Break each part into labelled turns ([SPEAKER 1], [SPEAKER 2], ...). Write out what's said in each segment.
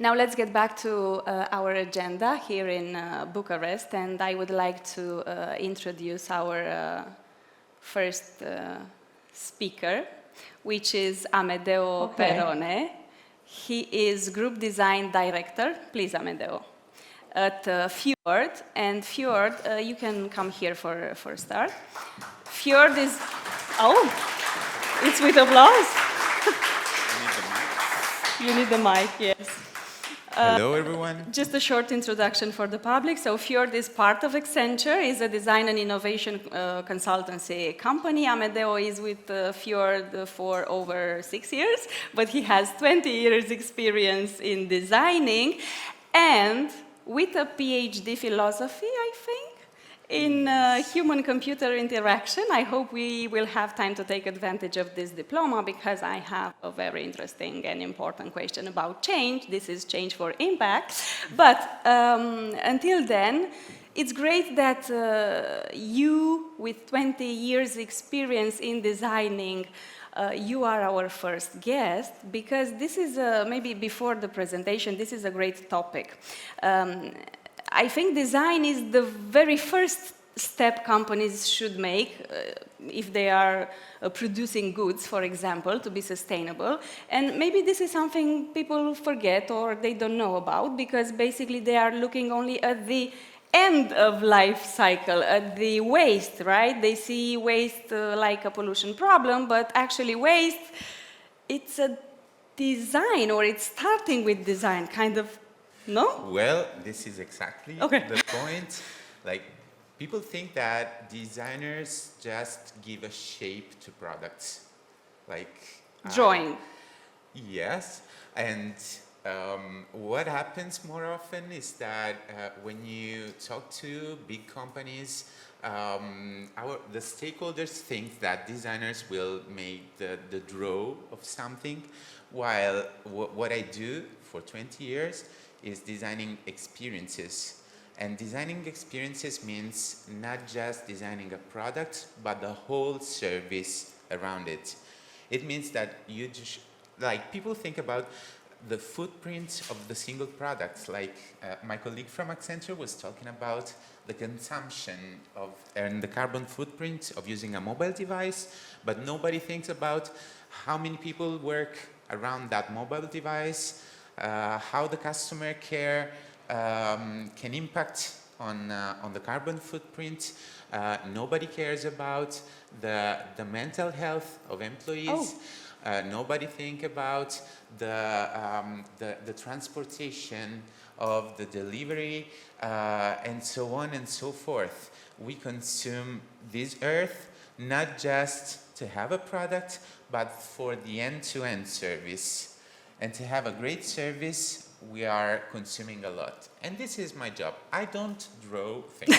[SPEAKER 1] Now let's get back to our agenda here in Bucharest, and I would like to introduce our first speaker, which is Amedeo Perrone. He is Group Design Director, please Amedeo, at Fjord. And Fjord, you can come here for a start. Fjord is, it's with applause. You need the mic, yes.
[SPEAKER 2] Hello, everyone.
[SPEAKER 1] Just a short introduction for the public. So Fjord is part of Accenture, is a design and innovation consultancy company. Amedeo is with Fjord for over 6 years, but he has 20 years experience in designing and with a PhD philosophy, I think, in human-computer interaction. I hope we will have time to take advantage of this diploma because I have a very interesting and important question about change. This is Change4Impact. But until then, it's great that you, with 20 years experience in designing, you are our first guest because this is, maybe before the presentation, this is a great topic. I think design is the very first step companies should make if they are producing goods, for example, to be sustainable. And maybe this is something people forget or they don't know about because basically they are looking only at the end of life cycle, at the waste, right? They see waste like a pollution problem, but actually waste, it's a design or it's starting with design, kind of. No?
[SPEAKER 2] Well, this is exactly the point. Like, people think that designers just give a shape to products. Like
[SPEAKER 1] drawing.
[SPEAKER 2] Yes, and what happens more often is that when you talk to big companies, the stakeholders think that designers will make the draw of something, while what I do for 20 years is designing experiences. And designing experiences means not just designing a product, but the whole service around it. It means that you just, like, people think about the footprint of the single products. Like my colleague from Accenture was talking about the consumption of and the carbon footprint of using a mobile device, but nobody thinks about how many people work around that mobile device, how the customer care can impact on the carbon footprint. Nobody cares about the mental health of employees. Nobody think about the transportation of the delivery, and so on and so forth. We consume this earth not just to have a product, but for the end-to-end service. And to have a great service, we are consuming a lot. And this is my job. I don't draw things.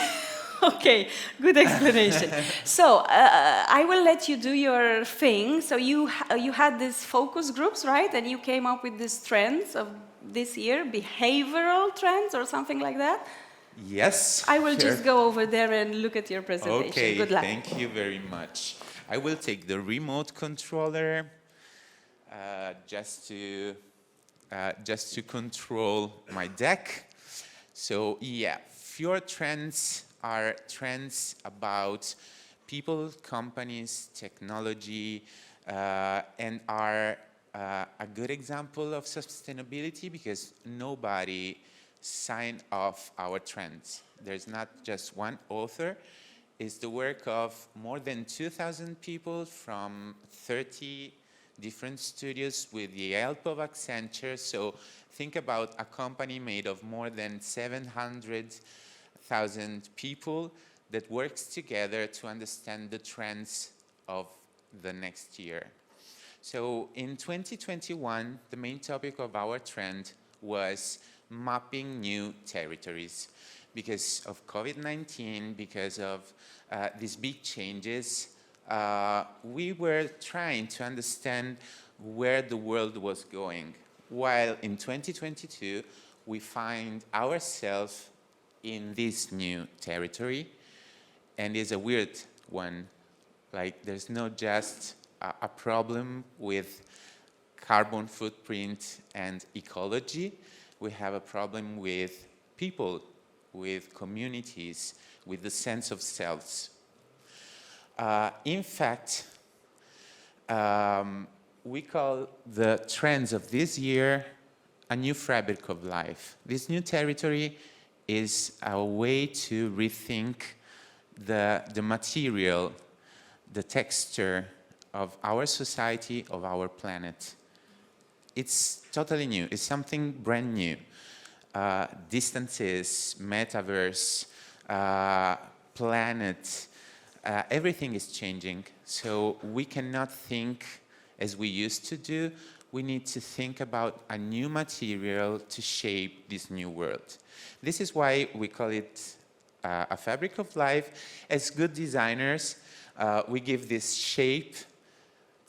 [SPEAKER 1] Okay, good explanation. So I will let you do your thing. So you had these focus groups, right? And you came up with these trends of this year, behavioral trends or something like that?
[SPEAKER 2] Yes.
[SPEAKER 1] I will just go over there and look at your presentation.
[SPEAKER 2] Okay,
[SPEAKER 1] good luck.
[SPEAKER 2] Thank you very much. I will take the remote controller just to control my deck. So yeah, Fjord Trends are trends about people, companies, technology, and are a good example of sustainability because nobody signed off our trends. There's not just one author. It's the work of more than 2,000 people from 30 different studios with the help of Accenture. So think about a company made of more than 700,000 people that works together to understand the trends of the next year. So in 2021, the main topic of our trend was mapping new territories. Because of COVID-19, because of these big changes, we were trying to understand where the world was going. While in 2022, we find ourselves in this new territory, and it's a weird one. Like, there's not just a problem with carbon footprint and ecology. we have a problem with people, with communities, with the sense of selves. In fact, we call the trends of this year a new fabric of life. This new territory is a way to rethink the material, the texture of our society, of our planet. It's totally new. It's something brand new. Distances, metaverse, planet, everything is changing. So we cannot think as we used to do. We need to think about a new material to shape this new world. This is why we call it a fabric of life. As good designers, we give this shape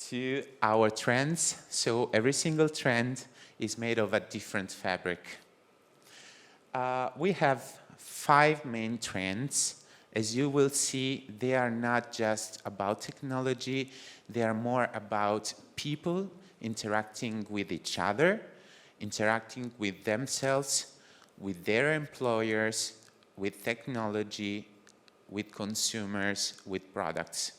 [SPEAKER 2] to our trends. So every single trend is made of a different fabric. We have 5 main trends. As you will see, they are not just about technology, they are more about people interacting with each other, interacting with themselves, with their employers, with technology, with consumers, with products.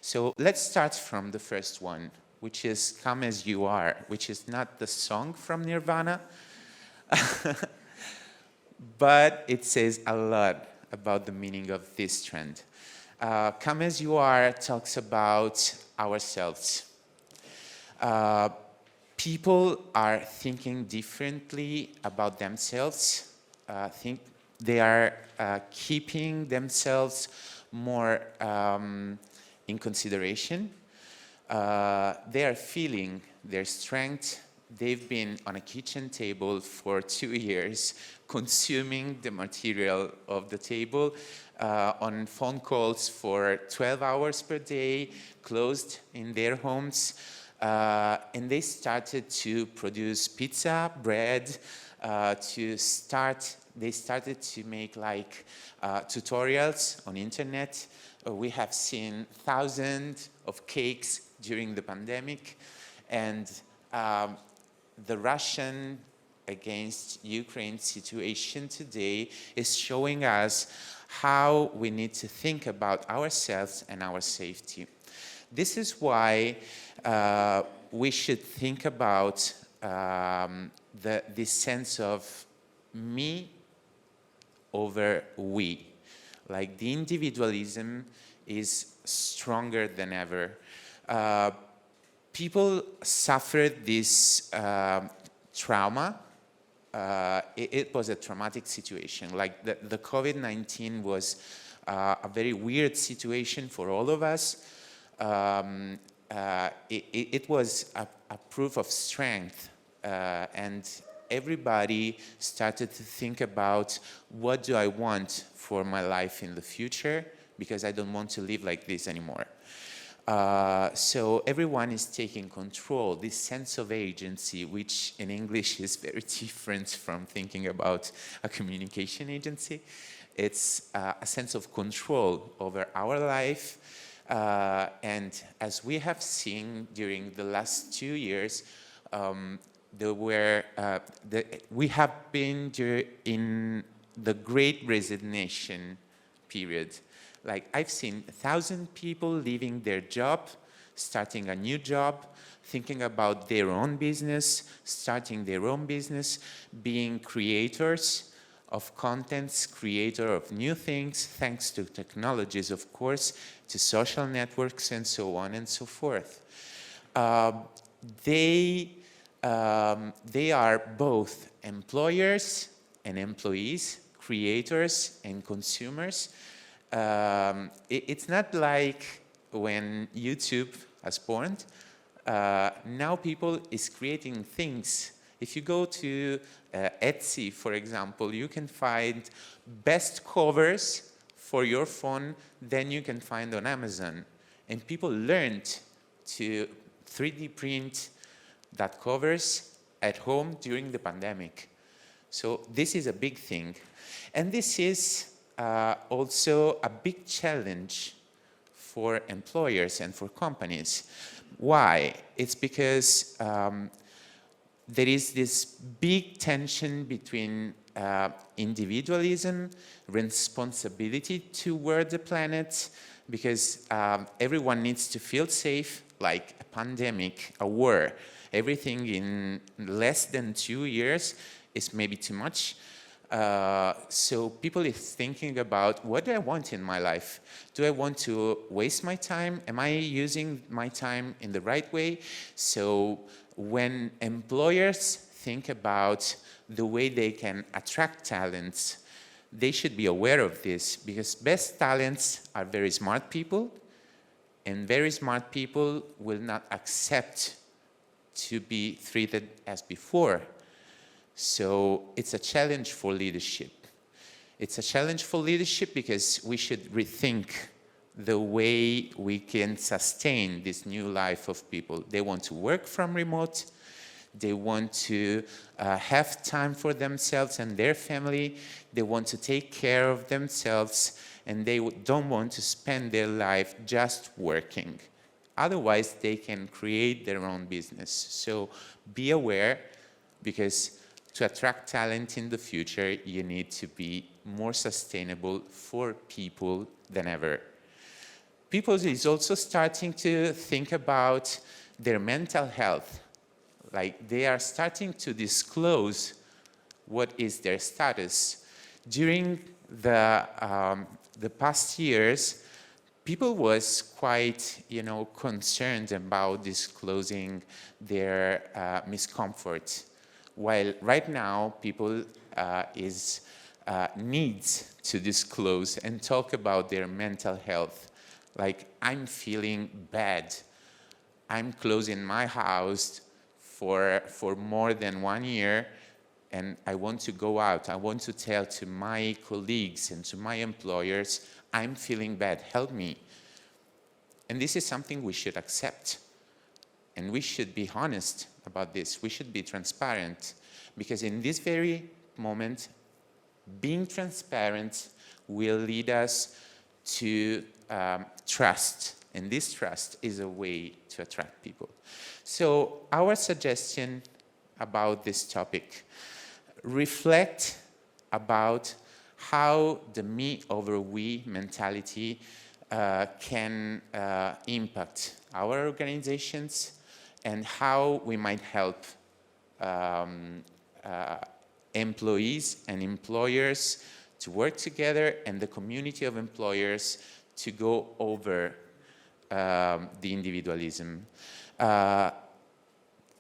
[SPEAKER 2] So let's start from the first one, which is Come As You Are, which is not the song from Nirvana, but it says a lot about the meaning of this trend. Come As You Are talks about ourselves. People are thinking differently about themselves. They are keeping themselves more in consideration. They are feeling their strength. They've been on a kitchen table for 2 years, consuming the material of the table, on phone calls for 12 hours per day, closed in their homes. And they started to produce pizza, bread, they started to make like tutorials on internet. We have seen thousands of cakes during the pandemic, and the Russian against Ukraine situation today is showing us how we need to think about ourselves and our safety. This is why we should think about this sense of me over we. Like the individualism is stronger than ever. People suffered this trauma. It was a traumatic situation. Like the COVID-19 was a very weird situation for all of us. It was a proof of strength, and everybody started to think about, what do I want for my life in the future, because I don't want to live like this anymore. So everyone is taking control, this sense of agency, which in English is very different from thinking about a communication agency. It's a sense of control over our life. And as we have seen during the last 2 years, we have been in the Great Resignation period. Like, I've seen 1,000 people leaving their job, starting a new job, thinking about their own business, starting their own business, being creators of contents, creator of new things, thanks to technologies, of course, to social networks, and so on and so forth. They are both employers and employees, creators and consumers. It's not like when YouTube has born. Now people is creating things. If you go to Etsy, for example, you can find best covers for your phone than you can find on Amazon. And people learned to 3D print that covers at home during the pandemic. So this is a big thing. And this is also a big challenge for employers and for companies. Why? It's because there is this big tension between individualism, responsibility toward the planet, because everyone needs to feel safe, like a pandemic, a war. Everything in less than 2 years is maybe too much. So people is thinking about, what do I want in my life? Do I want to waste my time? Am I using my time in the right way? So when employers think about the way they can attract talents, they should be aware of this, because best talents are very smart people, and very smart people will not accept to be treated as before. So it's a challenge for leadership. It's a challenge for leadership because we should rethink the way we can sustain this new life of people. They want to work from remote. They want to have time for themselves and their family. They want to take care of themselves, and they don't want to spend their life just working. Otherwise, they can create their own business. So be aware, because to attract talent in the future, you need to be more sustainable for people than ever. People is also starting to think about their mental health. Like, they are starting to disclose what is their status. During the past years, people was quite, concerned about disclosing their miscomfort. While right now, people needs to disclose and talk about their mental health. Like, I'm feeling bad. I'm closing my house for more than 1 year, and I want to go out. I want to tell to my colleagues and to my employers, I'm feeling bad, help me. And this is something we should accept. And we should be honest about this. We should be transparent, because in this very moment, being transparent will lead us to trust. And this trust is a way to attract people. So our suggestion about this topic: reflect about how the me over we mentality can impact our organizations, and how we might help employees and employers to work together, and the community of employers to go over the individualism.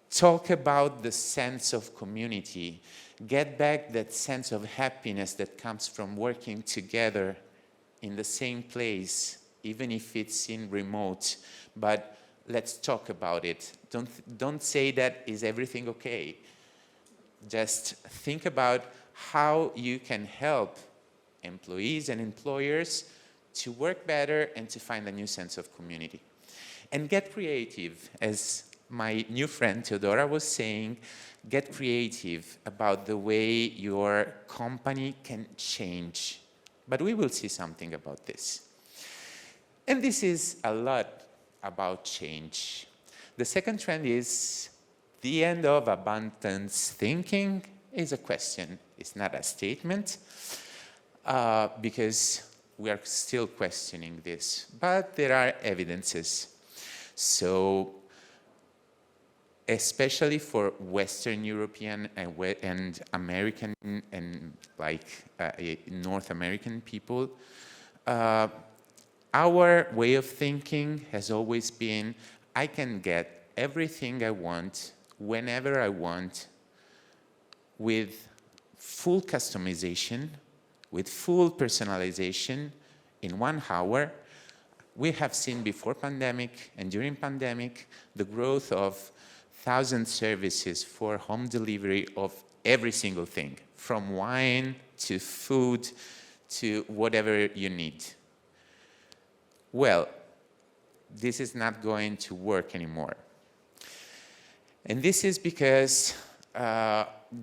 [SPEAKER 2] Talk about the sense of community. Get back that sense of happiness that comes from working together in the same place, even if it's in remote. But let's talk about it. Don't say that is everything okay. Just think about how you can help employees and employers to work better and to find a new sense of community. And get creative, as my new friend Theodora was saying. Get creative about the way your company can change. But we will see something about this. And this is a lot about change. The second trend is the end of abundance thinking is a question. It's not a statement, because we are still questioning this, but there are evidences. So, especially for Western European and American and North American people, our way of thinking has always been, I can get everything I want, whenever I want, with full customization, with full personalization in 1 hour. We have seen before pandemic and during pandemic the growth of 1,000 services for home delivery of every single thing, from wine to food to whatever you need. Well, this is not going to work anymore. And this is because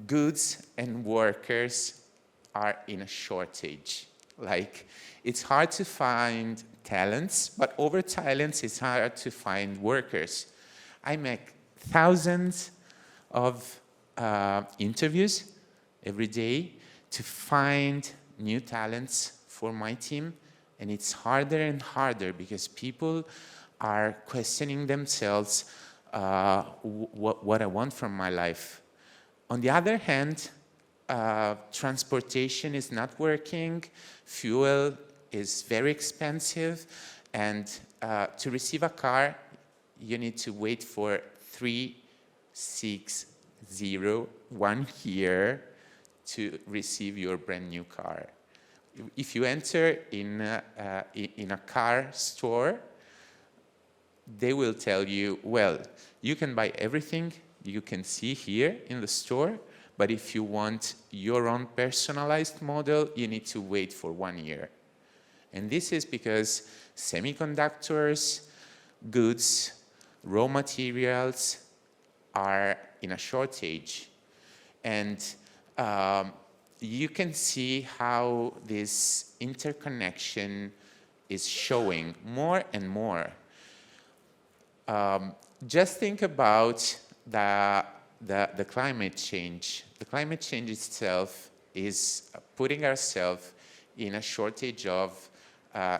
[SPEAKER 2] goods and workers are in a shortage. Like, it's hard to find talents, but over talents, it's hard to find workers. I make thousands of interviews every day to find new talents for my team, and it's harder and harder because people are questioning themselves what I want from my life. On the other hand, transportation is not working, fuel is very expensive, and to receive a car, you need to wait for 1 year to receive your brand new car. If you enter in a car store, they will tell you, well, you can buy everything you can see here in the store, but if you want your own personalized model, you need to wait for 1 year. And this is because semiconductors, goods, raw materials are in a shortage. And you can see how this interconnection is showing more and more. Just think about the climate change. The climate change itself is putting ourselves in a shortage of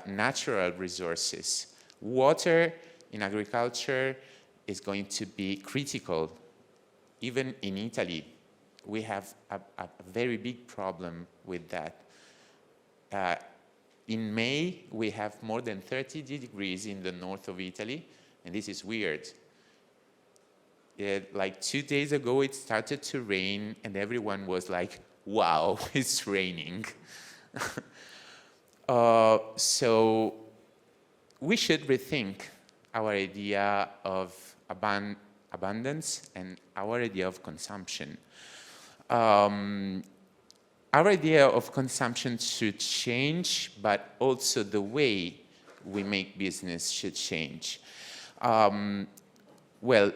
[SPEAKER 2] natural resources. Water in agriculture is going to be critical. Even in Italy, we have a very big problem with that. In May, we have more than 30 degrees in the north of Italy, and this is weird. Like 2 days ago, it started to rain, and everyone was like, wow, it's raining. So we should rethink our idea of abundance and our idea of consumption. Our idea of consumption should change, but also the way we make business should change. Well,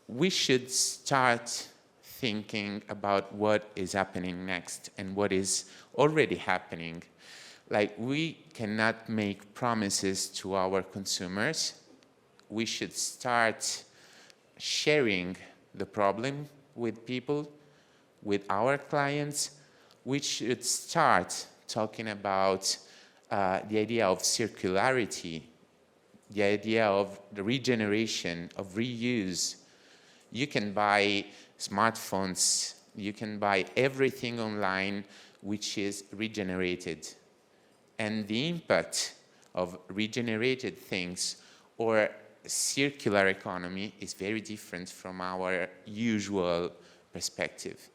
[SPEAKER 2] we should start thinking about what is happening next and what is already happening. Like, we cannot make promises to our consumers. We should start sharing the problem with people, with our clients. We should start talking about the idea of circularity, the idea of the regeneration, of reuse. You can buy smartphones, you can buy everything online which is regenerated. And the impact of regenerated things or circular economy is very different from our usual perspective.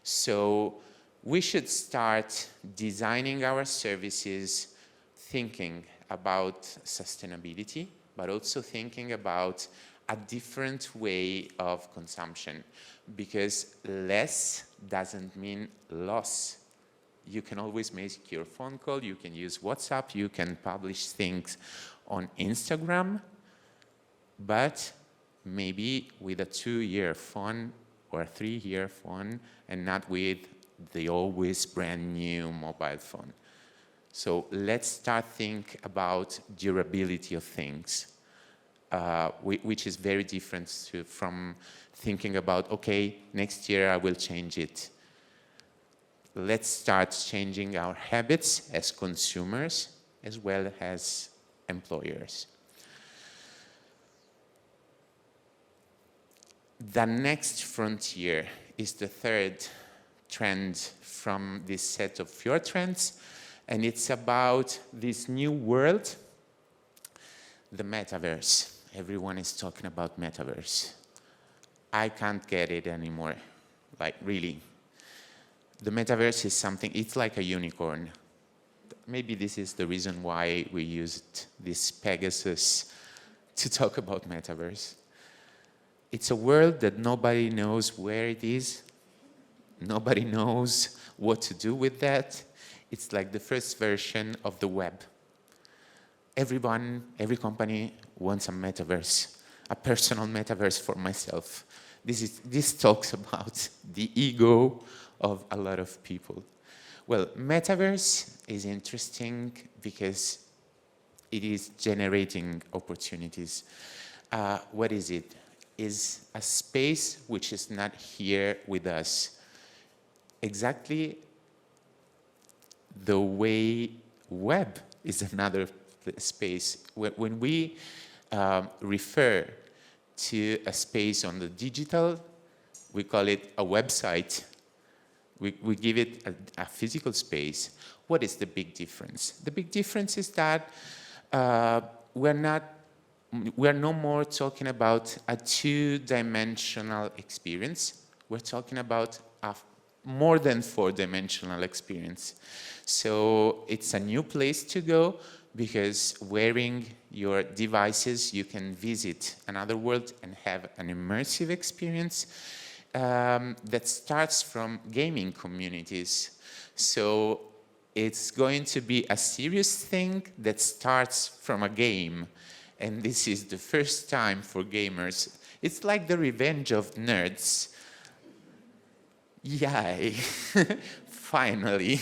[SPEAKER 2] So we should start designing our services thinking about sustainability, but also thinking about a different way of consumption, because less doesn't mean loss. You can always make your phone call, you can use WhatsApp, you can publish things on Instagram, but maybe with a 2-year phone or a 3-year phone, and not with the always brand new mobile phone. So let's start think about durability of things, which is very different from thinking about, okay, next year I will change it. Let's start changing our habits as consumers as well as employers. The next frontier is the third trend from this set of Fjord Trends, and it's about this new world, the Metaverse. Everyone is talking about Metaverse. I can't get it anymore, like really. The Metaverse is something, it's like a unicorn. Maybe this is the reason why we used this Pegasus to talk about Metaverse. It's a world that nobody knows where it is. Nobody knows what to do with that. It's like the first version of the web. Everyone, every company wants a metaverse, a personal metaverse for myself. This talks about the ego of a lot of people. Well, metaverse is interesting because it is generating opportunities. What is it? is a space which is not here with us. Exactly the way web is another space. When we refer to a space on the digital, we call it a website. We give it a physical space. What is the big difference? The big difference is that we're no more talking about a two-dimensional experience. We're talking about a more than four-dimensional experience. So it's a new place to go, because wearing your devices, you can visit another world and have an immersive experience that starts from gaming communities. So it's going to be a serious thing that starts from a game. And this is the first time for gamers. It's like the revenge of nerds. Yay! Finally,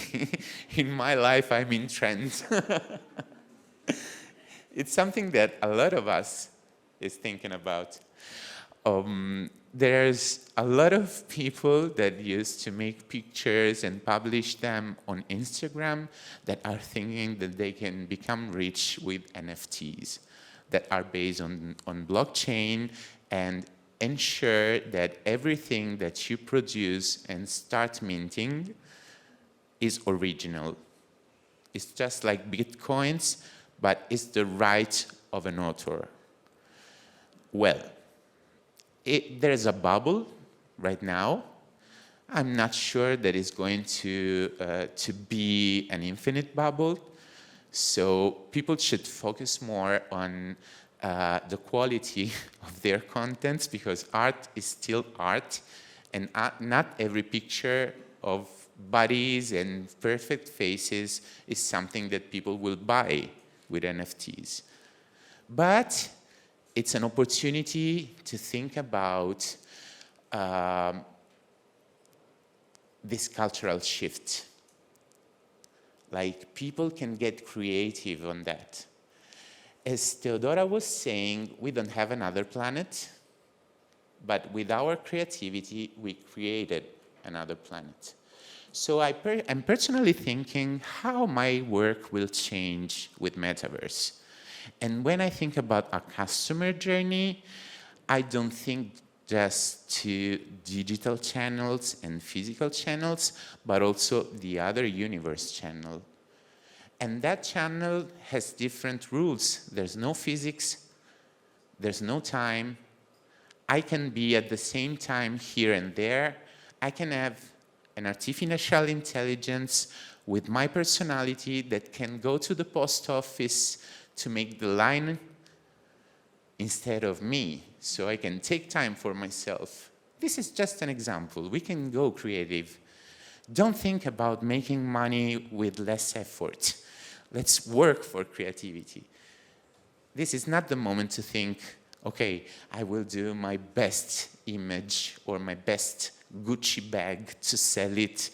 [SPEAKER 2] in my life, I'm in trends. It's something that a lot of us is thinking about. There's a lot of people that used to make pictures and publish them on Instagram that are thinking that they can become rich with NFTs that are based on blockchain and ensure that everything that you produce and start minting is original. It's just like Bitcoins, but it's the right of an author. Well, there's a bubble right now. I'm not sure that it's going to be an infinite bubble. So people should focus more on the quality of their contents, because art is still art, and not every picture of bodies and perfect faces is something that people will buy with NFTs. But it's an opportunity to think about this cultural shift. Like, people can get creative on that. As Theodora was saying, we don't have another planet, but with our creativity, we created another planet. So I'm personally thinking how my work will change with Metaverse. And when I think about a customer journey, I don't think just to digital channels and physical channels, but also the other universe channel. And that channel has different rules. There's no physics, there's no time. I can be at the same time here and there. I can have an artificial intelligence with my personality that can go to the post office to make the line instead of me, so I can take time for myself. This is just an example. We can go creative. Don't think about making money with less effort. Let's work for creativity. This is not the moment to think, okay, I will do my best image or my best Gucci bag to sell it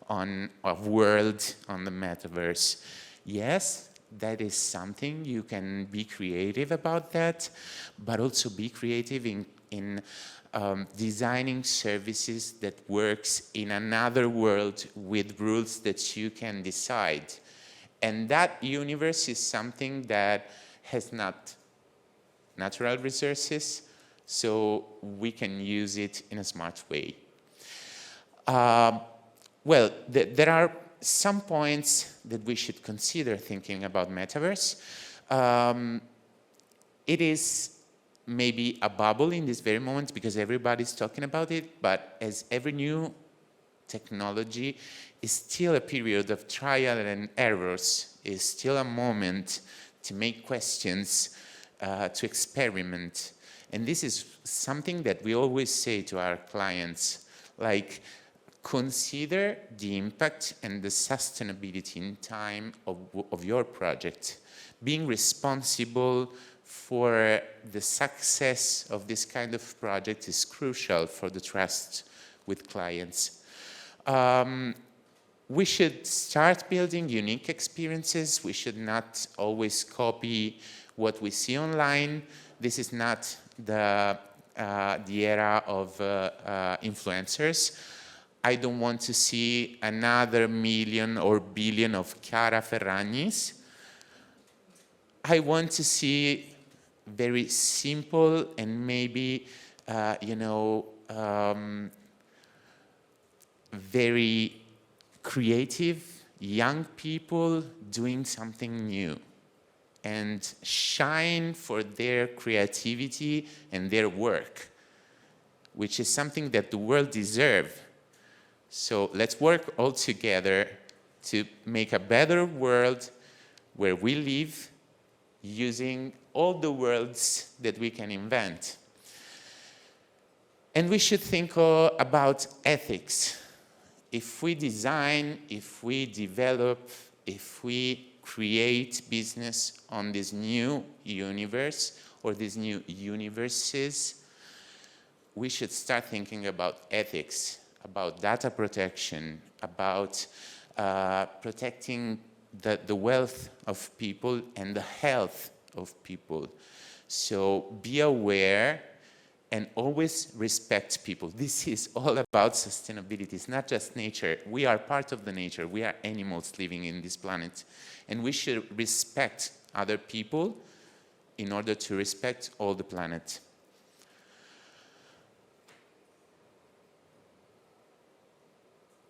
[SPEAKER 2] on a world on the Metaverse. Yes, that is something. You can be creative about that, but also be creative in designing services that works in another world with rules that you can decide. And that universe is something that has not natural resources, so we can use it in a smart way. Well, there are some points that we should consider thinking about Metaverse. It is maybe a bubble in this very moment because everybody's talking about it, but as every new technology is still a period of trial and errors, is still a moment to make questions, to experiment. And this is something that we always say to our clients, like, consider the impact and the sustainability in time of your project. Being responsible for the success of this kind of project is crucial for the trust with clients. We should start building unique experiences. We should not always copy what we see online. This is not the the era of influencers. I don't want to see another million or billion of Chiara Ferragnis. I want to see very simple and maybe, very creative young people doing something new and shine for their creativity and their work, which is something that the world deserves. So let's work all together to make a better world where we live using all the worlds that we can invent. And we should think about ethics. If we design, if we develop, if we create business on this new universe or these new universes, we should start thinking about ethics, about data protection, about protecting the wealth of people and the health of people. So be aware and always respect people. This is all about sustainability. It's not just nature. We are part of the nature. We are animals living in this planet. And we should respect other people in order to respect all the planet.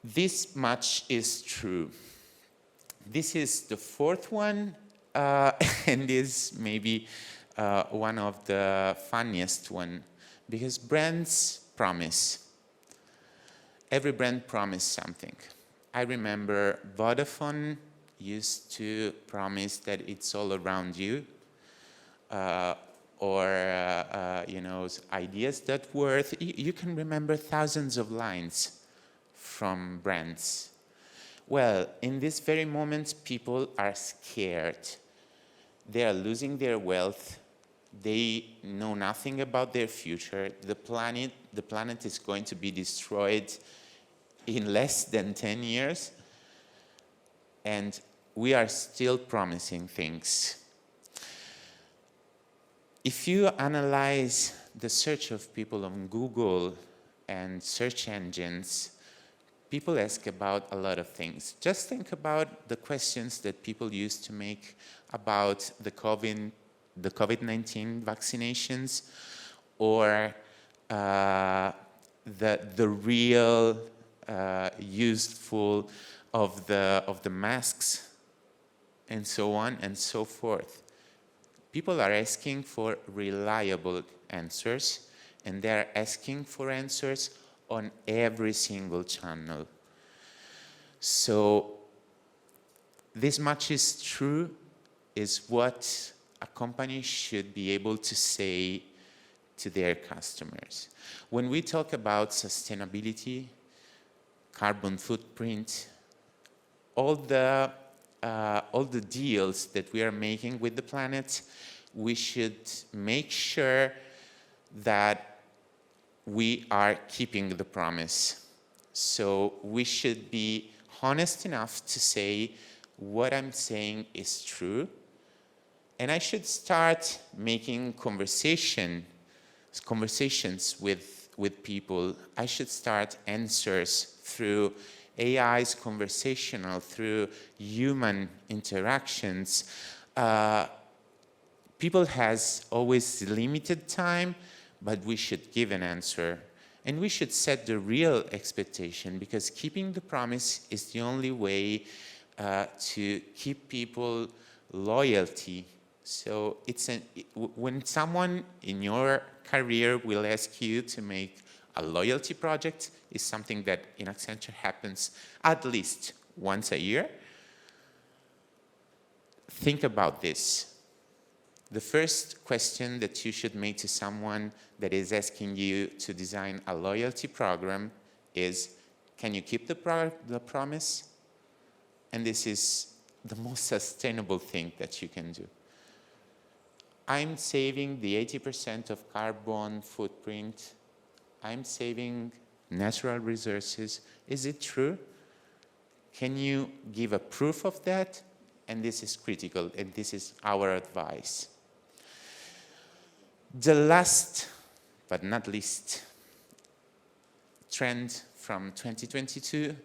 [SPEAKER 2] This much is true. This is the fourth one, and is maybe one of the funniest one, because brands promise. Every brand promises something. I remember Vodafone used to promise that it's all around you, ideas.worth. You can remember thousands of lines from brands. Well, in this very moment, people are scared. They are losing their wealth. They know nothing about their future. The planet is going to be destroyed in less than 10 years. And we are still promising things. If you analyze the search of people on Google and search engines, people ask about a lot of things. Just think about the questions that people used to make about the COVID-19 vaccinations, or the real useful of the masks, and so on and so forth. People are asking for reliable answers, and they are asking for answers on every single channel. So this much is true, is what a company should be able to say to their customers. When we talk about sustainability, carbon footprint, all the deals that we are making with the planet, we should make sure that we are keeping the promise. So we should be honest enough to say what I'm saying is true, and I should start making conversations with people. I should start answers through AI's conversational, through human interactions. People has always limited time, but we should give an answer. And we should set the real expectation, because keeping the promise is the only way to keep people loyalty. So when someone in your career will ask you to make a loyalty project, is something that in Accenture happens at least once a year. Think about this. The first question that you should make to someone that is asking you to design a loyalty program is, can you keep the promise? And this is the most sustainable thing that you can do. I'm saving the 80% of carbon footprint. I'm saving natural resources. Is it true? Can you give a proof of that? And this is critical, and this is our advice. The last but not least, trend from 2022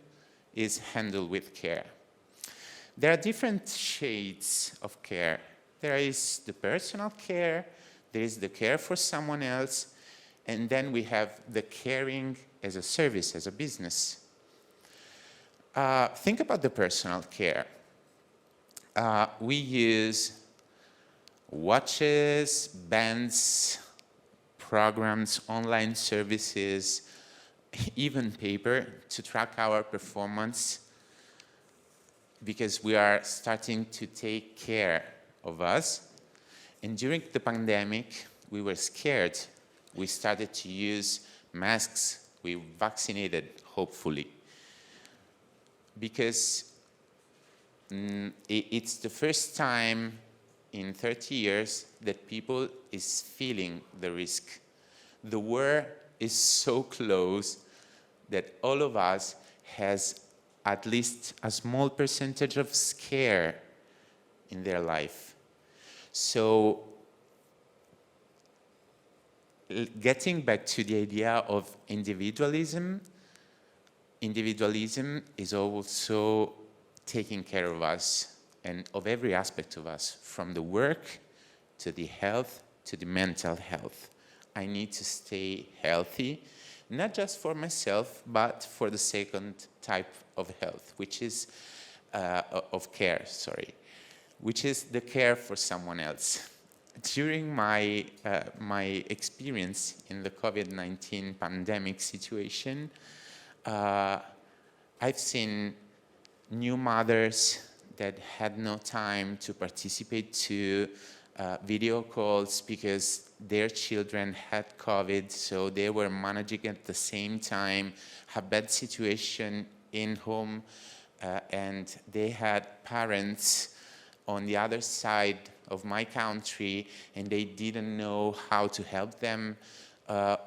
[SPEAKER 2] is handle with care. There are different shades of care. There is the personal care, there is the care for someone else, and then we have the caring as a service, as a business. Think about the personal care. We use watches, bands, programs, online services, even paper to track our performance, because we are starting to take care of us. And during the pandemic, we were scared. We started to use masks. We vaccinated, hopefully. Because it's the first time in 30 years that people is feeling the risk. The war is so close that all of us has at least a small percentage of scare in their life. So getting back to the idea of individualism, individualism is also taking care of us and of every aspect of us, from the work to the health to the mental health. I need to stay healthy, not just for myself, but for the second type of health, which is of care, which is the care for someone else. During my experience in the COVID-19 pandemic situation, I've seen new mothers that had no time to participate to video calls because their children had COVID, so they were managing at the same time a bad situation in home, and they had parents on the other side of my country, and they didn't know how to help them,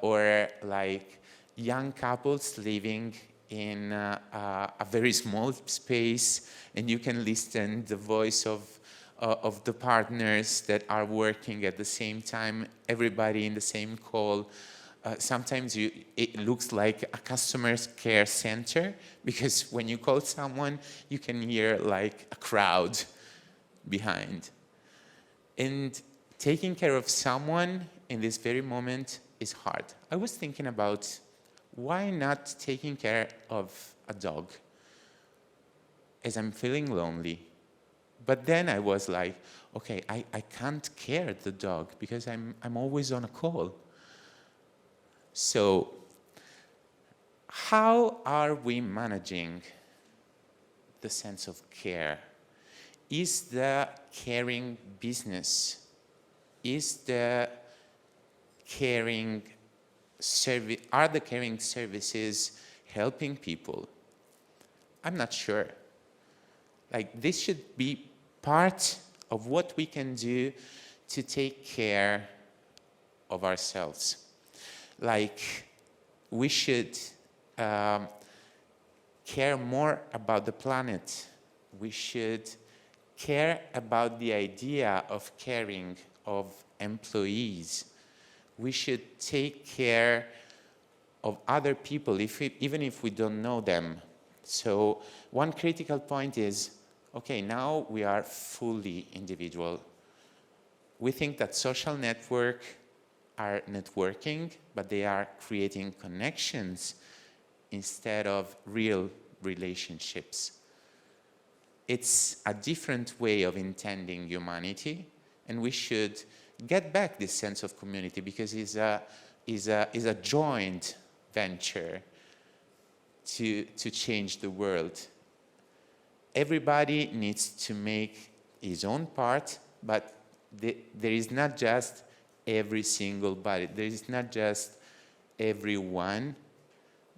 [SPEAKER 2] or like young couples living in a very small space, and you can listen the voice of the partners that are working at the same time, everybody in the same call. Sometimes it looks like a customer care center, because when you call someone, you can hear like a crowd behind. And taking care of someone in this very moment is hard. I was thinking about, why not taking care of a dog as I'm feeling lonely? But then I was like, okay, I can't care the dog because I'm always on a call. So how are we managing the sense of care? Is the caring business? Is the caring service? Are the caring services helping people? I'm not sure. Like, this should be part of what we can do to take care of ourselves. Like, we should care more about the planet. We should care about the idea of caring of employees. We should take care of other people, even if we don't know them. So one critical point is, okay, now we are fully individual. We think that social networks are networking, but they are creating connections instead of real relationships. It's a different way of intending humanity, and we should get back this sense of community, because it's a joint venture to change the world. Everybody needs to make his own part, but there is not just every single body. There is not just everyone.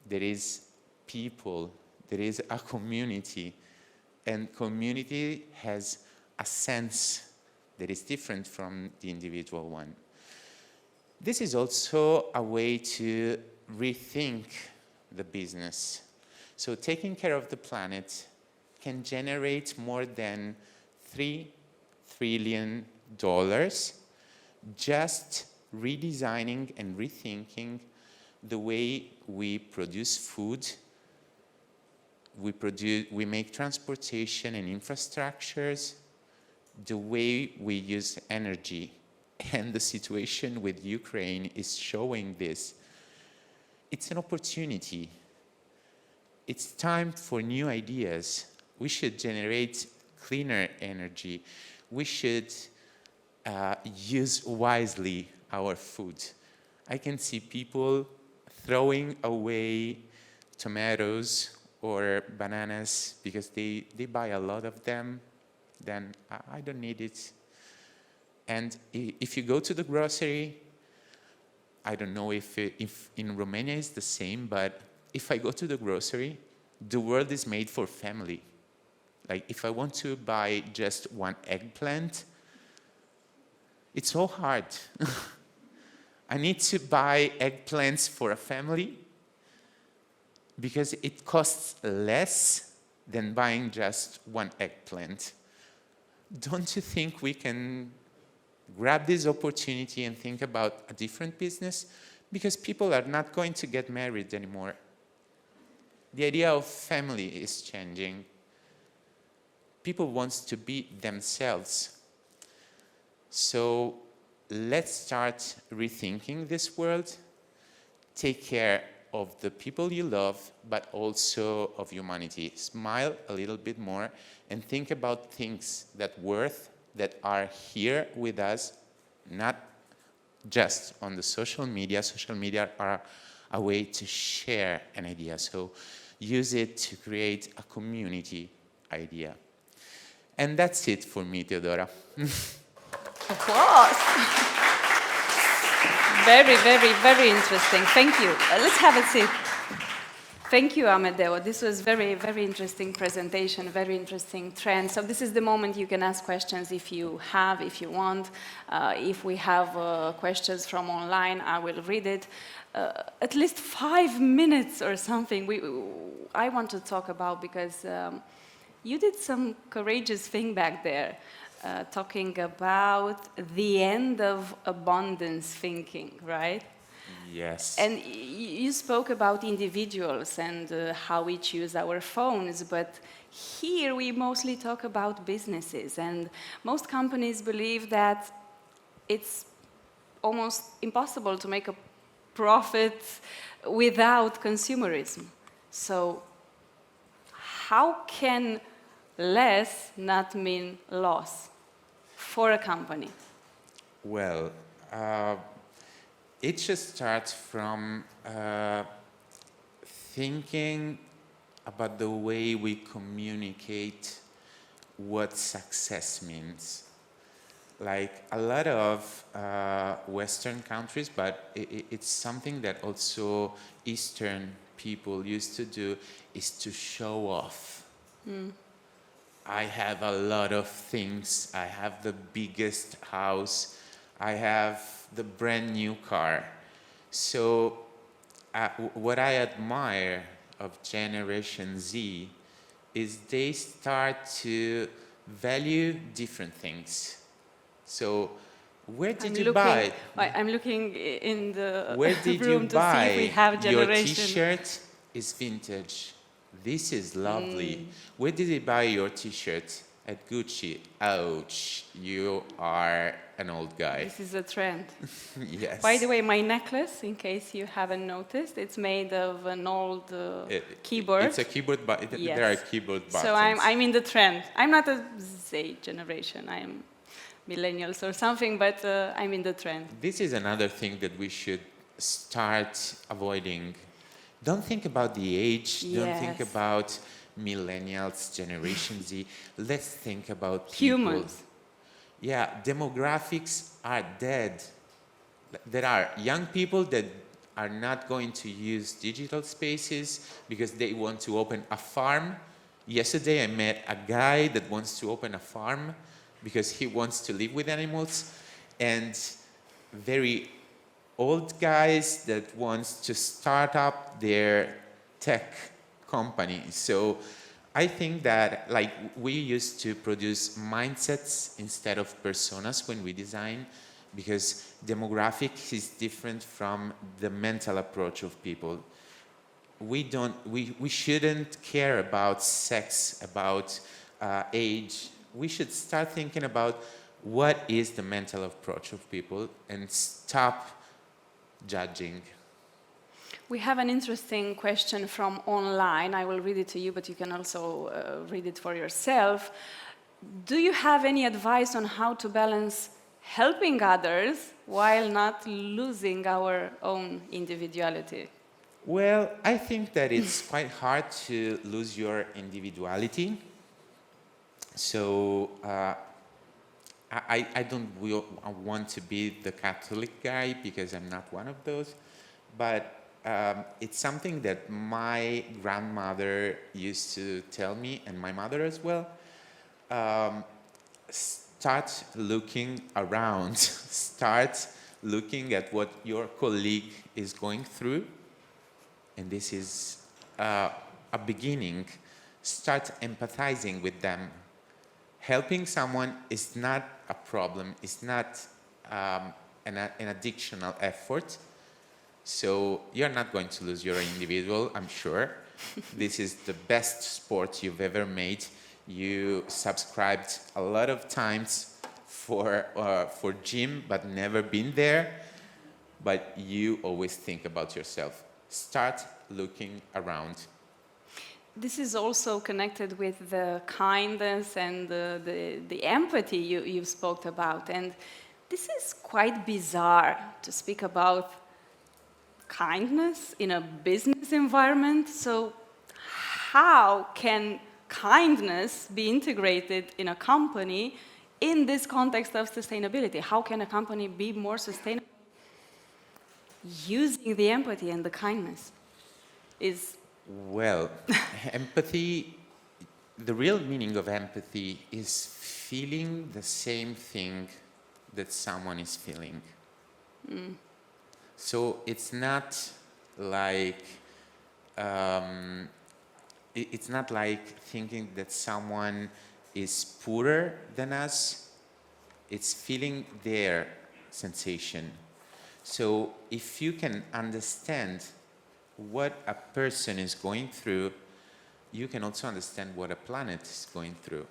[SPEAKER 2] There is people. There is a community. And community has a sense that is different from the individual one. This is also a way to rethink the business. So taking care of the planet can generate more than $3 trillion just redesigning and rethinking the way we produce food, we make transportation and infrastructures, the way we use energy. And the situation with Ukraine is showing this. It's an opportunity. It's time for new ideas. We should generate cleaner energy. We should use wisely our food. I can see people throwing away tomatoes or bananas because they buy a lot of them, then I don't need it. And if you go to the grocery, I don't know if in Romania it's the same, but if I go to the grocery, the world is made for family. Like if I want to buy just one eggplant, it's so hard. I need to buy eggplants for a family because it costs less than buying just one eggplant. Don't you think we can grab this opportunity and think about a different business? Because people are not going to get married anymore. The idea of family is changing. People want to be themselves. So let's start rethinking this world. Take care of the people you love, but also of humanity. Smile a little bit more and think about things that are here with us, not just on the social media. Social media are a way to share an idea. So use it to create a community idea. And that's it for me, Teodora.
[SPEAKER 1] Applause. Very, very, very interesting. Thank you. Let's have a seat. Thank you, Amedeo. This was very, very interesting presentation, very interesting trend. So this is the moment you can ask questions if you want. If we have questions from online, I will read it. At least 5 minutes or something I want to talk about, because you did some courageous thing back there, talking about the end of abundance thinking, right?
[SPEAKER 2] Yes.
[SPEAKER 1] And you spoke about individuals and how we choose our phones, but here we mostly talk about businesses, and most companies believe that it's almost impossible to make a profit without consumerism. So how can less not mean loss for a company?
[SPEAKER 2] Well, it just starts from thinking about the way we communicate what success means. Like a lot of Western countries, but it's something that also Eastern people used to do, is to show off. I have a lot of things. I have the biggest house. I have the brand new car. So what I admire of Generation Z is they start to value different things. So where did you buy?
[SPEAKER 1] I'm looking in the
[SPEAKER 2] Where did
[SPEAKER 1] room
[SPEAKER 2] you
[SPEAKER 1] to
[SPEAKER 2] buy?
[SPEAKER 1] see if we have
[SPEAKER 2] Your
[SPEAKER 1] generation.
[SPEAKER 2] T-shirt is vintage. This is lovely. Where did you buy your T-shirt? At Gucci. Ouch, you are an old guy.
[SPEAKER 1] This is a trend.
[SPEAKER 2] Yes.
[SPEAKER 1] By the way, my necklace, in case you haven't noticed, it's made of an old keyboard.
[SPEAKER 2] It's a keyboard, but
[SPEAKER 1] Yes.
[SPEAKER 2] there are keyboard buttons.
[SPEAKER 1] So I'm in the trend. I'm not a Z generation. I'm millennials or something, but I'm in the trend.
[SPEAKER 2] This is another thing that we should start avoiding. Don't think about the age.
[SPEAKER 1] Yes.
[SPEAKER 2] Don't think about millennials, Generation Z. Let's think about people.
[SPEAKER 1] Humans.
[SPEAKER 2] Yeah, demographics are dead. There are young people that are not going to use digital spaces because they want to open a farm. Yesterday I met a guy that wants to open a farm because he wants to live with animals, and very old guys that wants to start up their tech company. So I think that, like, we used to produce mindsets instead of personas when we design, because demographics is different from the mental approach of people. We shouldn't care about sex, about age. We should start thinking about what is the mental approach of people and stop judging.
[SPEAKER 1] We have an interesting question from online. I will read it to you, but you can also read it for yourself. Do you have any advice on how to balance helping others while not losing our own individuality?
[SPEAKER 2] Well, I think that it's quite hard to lose your individuality. So I don't want to be the Catholic guy because I'm not one of those. But it's something that my grandmother used to tell me, and my mother as well. Start looking around. Start looking at what your colleague is going through. And this is a beginning. Start empathizing with them. Helping someone is not a problem. It's not an addictional effort. So you're not going to lose your individual, I'm sure. This is the best sport you've ever made. You subscribed a lot of times for gym, but never been there. But you always think about yourself. Start looking around.
[SPEAKER 1] This is also connected with the kindness and the empathy you spoke about. And this is quite bizarre to speak about kindness in a business environment. So how can kindness be integrated in a company in this context of sustainability? How can a company be more sustainable using the empathy and the kindness?
[SPEAKER 2] Well, empathy, the real meaning of empathy is feeling the same thing that someone is feeling. So it's not like it's not like thinking that someone is poorer than us. It's feeling their sensation. So if you can understand what a person is going through, you can also understand what a planet is going through.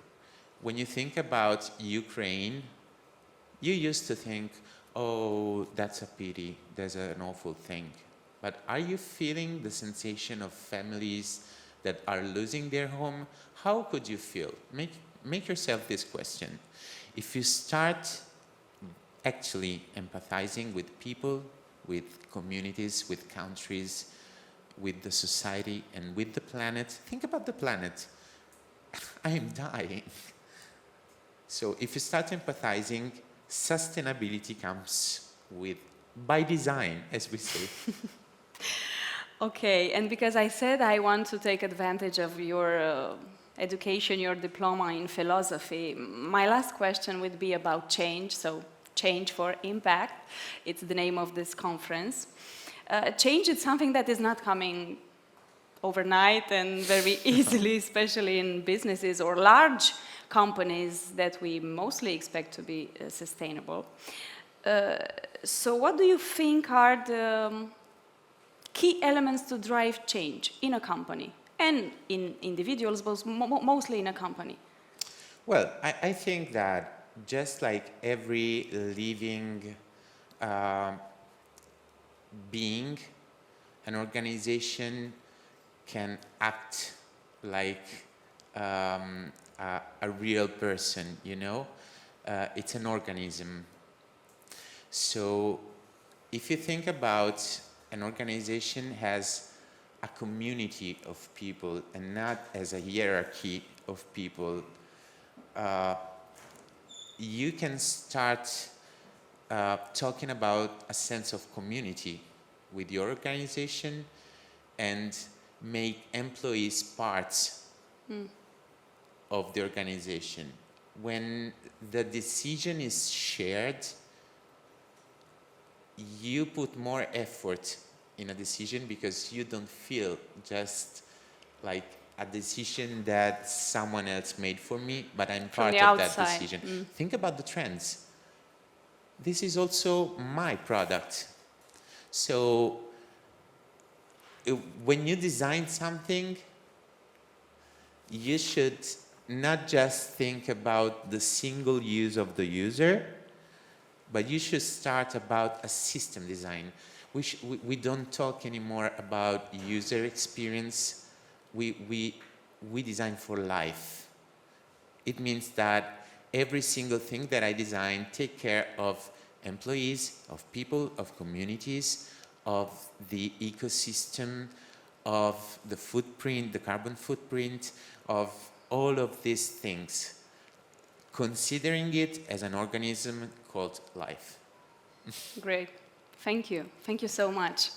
[SPEAKER 2] When you think about Ukraine, you used to think, oh, that's a pity, there's an awful thing. But are you feeling the sensation of families that are losing their home? How could you feel? Make yourself this question. If you start actually empathizing with people, with communities, with countries, with the society, and with the planet, think about the planet. I am dying. So if you start empathizing, sustainability comes with, by design, as we say.
[SPEAKER 1] Okay, and because I said I want to take advantage of your education, your diploma in philosophy, my last question would be about change, so Change4Impact, it's the name of this conference. Change is something that is not coming overnight and very easily, especially in businesses or large companies that we mostly expect to be sustainable. So what do you think are the key elements to drive change in a company and in individuals, but mostly in a company?
[SPEAKER 2] Well, I think that just like every living being, an organization can act like a real person, you know? It's an organism. So if you think about an organization has a community of people and not as a hierarchy of people, you can start talking about a sense of community with your organization and make employees parts of the organization. When the decision is shared, you put more effort in a decision because you don't feel just like a decision that someone else made for me, but I'm part of that decision. Think about the trends. this is also my product. So when you design something, you should not just think about the single use of the user, but you should start about a system design. We don't talk anymore about user experience. We design for life. It means that every single thing that I design take care of employees, of people, of communities, of the ecosystem, of the footprint, the carbon footprint, of all of these things, considering it as an organism called life.
[SPEAKER 1] Great. Thank you. Thank you so much.